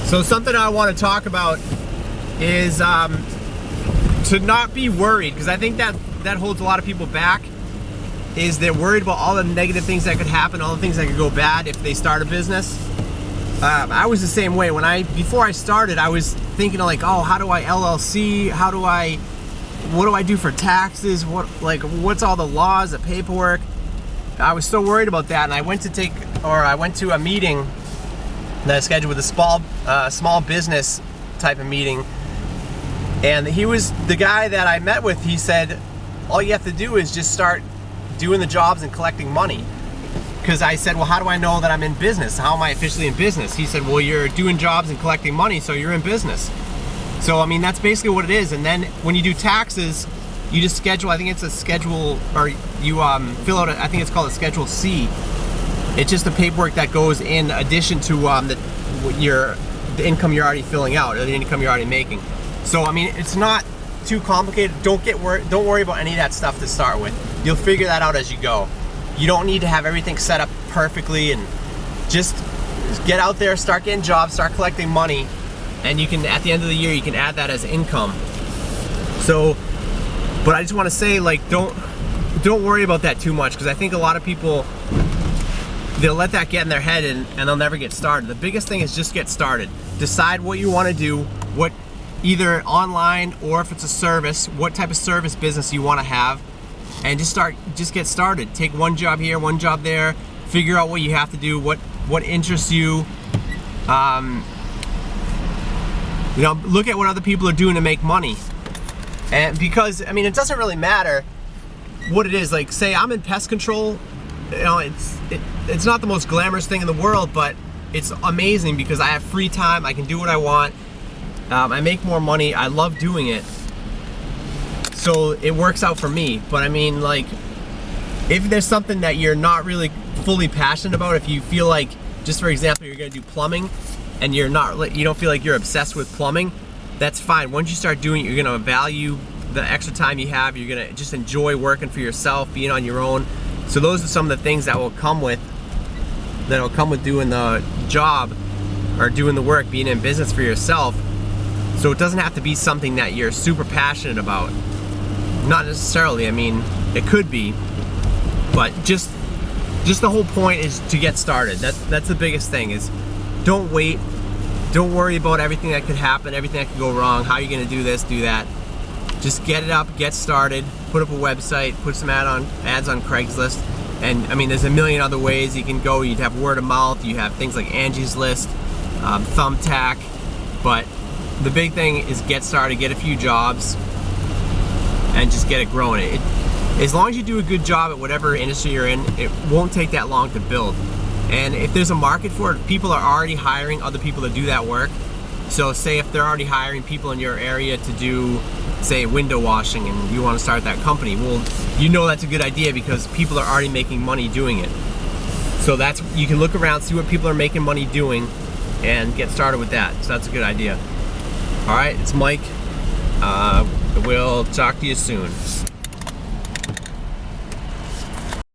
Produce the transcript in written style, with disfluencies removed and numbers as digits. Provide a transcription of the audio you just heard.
So something I want to talk about is to not be worried, because I think that holds a lot of people back, is they're worried about all the negative things that could happen, all the things that could go bad if they start a business. I was the same way. Before I started, I was thinking like, oh, how do I LLC? What do I do for taxes? What's all the laws, the paperwork? I was so worried about that, and I went to a meeting that I scheduled with a small business type of meeting, and he was the guy that I met with. He said, all you have to do is just start doing the jobs and collecting money. Because I said, well, how do I know that I'm in business? How am I officially in business? He said, well, you're doing jobs and collecting money, so you're in business. So, I mean, that's basically what it is. And then when you do taxes, you just schedule, I think it's a schedule, or you fill out, I think it's called a Schedule C. It's just the paperwork that goes in addition to the income you're already filling out, or the income you're already making. So, I mean, it's not too complicated. Don't worry about any of that stuff to start with. You'll figure that out as you go. You don't need to have everything set up perfectly, and just get out there, start getting jobs, start collecting money, and you can, at the end of the year, you can add that as income. So, but I just want to say, like, don't worry about that too much, because I think a lot of people, they'll let that get in their head and they'll never get started. The biggest thing is just get started. Decide what you want to do, what, either online or if it's a service, what type of service business you want to have, and just get started. Take one job here, one job there, figure out what you have to do, what interests you. Look at what other people are doing to make money. And because, I mean, it doesn't really matter what it is. Like, say I'm in pest control, it's not the most glamorous thing in the world, but it's amazing because I have free time, I can do what I want, I make more money, I love doing it. So it works out for me. But I mean, like, if there's something that you're not really fully passionate about, if you feel like, just for example, you're gonna do plumbing and you don't feel like you're obsessed with plumbing, that's fine. Once you start doing it, you're gonna value the extra time you have. You're gonna just enjoy working for yourself, being on your own. So those are some of the things that will come with doing the job or doing the work, being in business for yourself. So it doesn't have to be something that you're super passionate about. Not necessarily, I mean, it could be, but just the whole point is to get started. That's the biggest thing, is don't wait. Don't worry about everything that could happen, everything that could go wrong, how you're gonna do this, do that. Just get it up, get started, put up a website, put some ads on Craigslist. And I mean, there's a million other ways you can go. You'd have word of mouth, you have things like Angie's List, Thumbtack, but the big thing is get started, get a few jobs, and just get it growing. As long as you do a good job at whatever industry you're in, it won't take that long to build. And if there's a market for it, people are already hiring other people to do that work. So say if they're already hiring people in your area to do, say, window washing, and you want to start that company, well, you know that's a good idea because people are already making money doing it. So you can look around, see what people are making money doing, and get started with that. So that's a good idea. All right, it's Mike. We'll talk to you soon.